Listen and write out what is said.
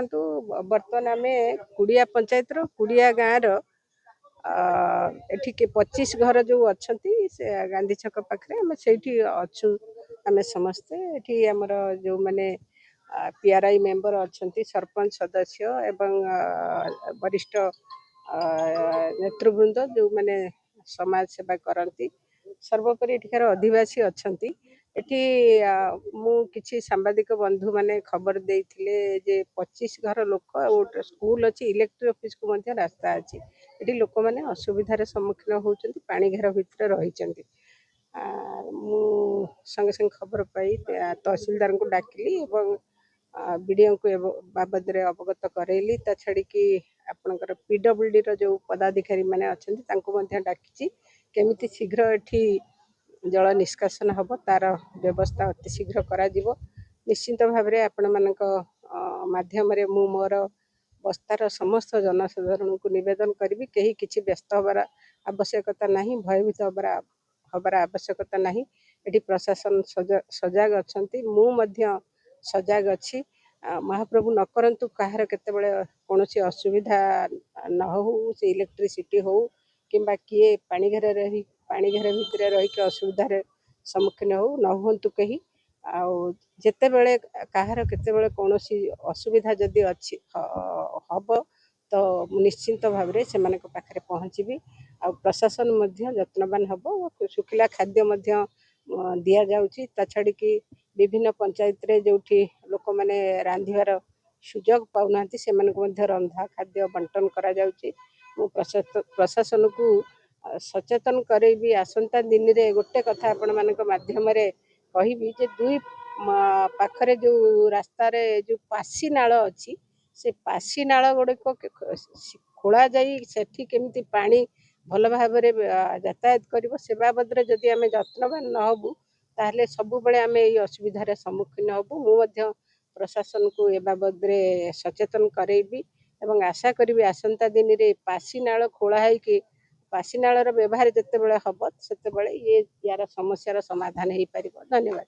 ଦେଖନ୍ତୁ ବର୍ତ୍ତମାନ ଆମେ କୁଡ଼ିଆ ପଞ୍ଚାୟତର କୁଡ଼ିଆ ଗାଁର ଏଠି 25 ଘର ଯେଉଁ ଅଛନ୍ତି ସେ ଗାନ୍ଧୀ ଛକ ପାଖରେ ଆମେ ସେଇଠି ଅଛୁ। ଆମେ ସମସ୍ତେ ଏଠି ଆମର ଯେଉଁମାନେ PRI ମେମ୍ବର ଅଛନ୍ତି, ସରପଞ୍ଚ ସଦସ୍ୟ ଏବଂ ବରିଷ୍ଠ ନେତୃବୃନ୍ଦ ଯେଉଁମାନେ ସମାଜ ସେବା କରନ୍ତି, ସର୍ବୋପରି ଏଠିକାର ଅଧିବାସୀ ଅଛନ୍ତି। ଏଠି ମୁଁ କିଛି ସାମ୍ବାଦିକ ବନ୍ଧୁ ମାନେ ଖବର ଦେଇଥିଲେ ଯେ 25 ଘର ଲୋକ ଗୋଟେ ସ୍କୁଲ ଅଛି, ଇଲେକ୍ଟ୍ରି ଅଫିସକୁ ମଧ୍ୟ ରାସ୍ତା ଅଛି। ଏଠି ଲୋକମାନେ ଅସୁବିଧାର ସମ୍ମୁଖୀନ ହେଉଛନ୍ତି, ପାଣି ଘେର ଭିତରେ ରହିଛନ୍ତି। ମୁଁ ସଙ୍ଗେ ସଙ୍ଗେ ଖବର ପାଇ ତହସିଲଦାରଙ୍କୁ ଡାକିଲି ଏବଂ ବିଡ଼ିଓଙ୍କୁ ବାବଦରେ ଅବଗତ କରେଇଲି। ତା ଛାଡ଼ିକି ଆପଣଙ୍କର PWDର ଯେଉଁ ପଦାଧିକାରୀ ମାନେ ଅଛନ୍ତି ତାଙ୍କୁ ମଧ୍ୟ ଡାକିଛି। କେମିତି ଶୀଘ୍ର ଏଠି ଜଳ ନିଷ୍କାସନ ହେବ ତାର ବ୍ୟବସ୍ଥା ଅତି ଶୀଘ୍ର କରାଯିବ। ନିଶ୍ଚିନ୍ତ ଭାବରେ ଆପଣମାନଙ୍କ ମାଧ୍ୟମରେ ମୁଁ ମୋର ବସ୍ତାର ସମସ୍ତ ଜନସାଧାରଣଙ୍କୁ ନିବେଦନ କରିବି, କେହି କିଛି ବ୍ୟସ୍ତ ହେବାର ଆବଶ୍ୟକତା ନାହିଁ, ଭୟଭୀତ ହେବାର ଆବଶ୍ୟକତା ନାହିଁ। ଏଠି ପ୍ରଶାସନ ସଜାଗ ଅଛନ୍ତି, ମୁଁ ମଧ୍ୟ ସଜାଗ ଅଛି। ମହାପ୍ରଭୁ ନ କରନ୍ତୁ କାହାର କେତେବେଳେ କୌଣସି ଅସୁବିଧା ନ ହେଉ, ସେ ଇଲେକ୍ଟ୍ରିସିଟି ହେଉ କିମ୍ବା କିଏ ପାଣି ଘେର ଭିତରେ ରହିକି ଅସୁବିଧାରେ ସମ୍ମୁଖୀନ ହେଉ ନ ହୁଅନ୍ତୁ କେହି। ଆଉ ଯେତେବେଳେ କାହାର କେତେବେଳେ କୌଣସି ଅସୁବିଧା ଯଦି ଅଛି ହେବ ତ ନିଶ୍ଚିନ୍ତ ଭାବରେ ସେମାନଙ୍କ ପାଖରେ ପହଞ୍ଚିବି। ଆଉ ପ୍ରଶାସନ ମଧ୍ୟ ଯତ୍ନବାନ ହେବ, ଶୁଖିଲା ଖାଦ୍ୟ ମଧ୍ୟ ଦିଆଯାଉଛି। ତା ଛାଡ଼ିକି ବିଭିନ୍ନ ପଞ୍ଚାୟତରେ ଯେଉଁଠି ଲୋକମାନେ ରାନ୍ଧିବାର ସୁଯୋଗ ପାଉନାହାନ୍ତି ସେମାନଙ୍କୁ ମଧ୍ୟ ରନ୍ଧା ଖାଦ୍ୟ ବଣ୍ଟନ କରାଯାଉଛି। ମୁଁ ପ୍ରଶାସନକୁ ସଚେତନ କରେଇବି। ଆସନ୍ତା ଦିନରେ ଗୋଟେ କଥା ଆପଣମାନଙ୍କ ମାଧ୍ୟମରେ କହିବି ଯେ ଦୁଇ ପାଖରେ ଯେଉଁ ରାସ୍ତାରେ ଯେଉଁ ପାଶି ନାଳ ଅଛି, ସେ ପାଶି ନାଳ ଗୁଡ଼ିକ ଖୋଳା ଯାଇ ସେଠି କେମିତି ପାଣି ଭଲ ଭାବରେ ଯାତାୟାତ କରିବ ସେ ବାବଦରେ ଯଦି ଆମେ ଯତ୍ନବାନ ନ ହେବୁ ତାହେଲେ ସବୁବେଳେ ଆମେ ଏଇ ଅସୁବିଧାର ସମ୍ମୁଖୀନ ହେବୁ। ମୁଁ ମଧ୍ୟ ପ୍ରଶାସନକୁ ଏ ବାବଦରେ ସଚେତନ କରେଇବି ଏବଂ ଆଶା କରିବି ଆସନ୍ତା ଦିନରେ ପାଶି ନାଳ ଖୋଳା ହେଇକି ପାଶି ନାଳର ବ୍ୟବହାର ଯେତେବେଳେ ହେବ ସେତେବେଳେ ୟାର ସମସ୍ୟାର ସମାଧାନ ହେଇପାରିବ। ଧନ୍ୟବାଦ।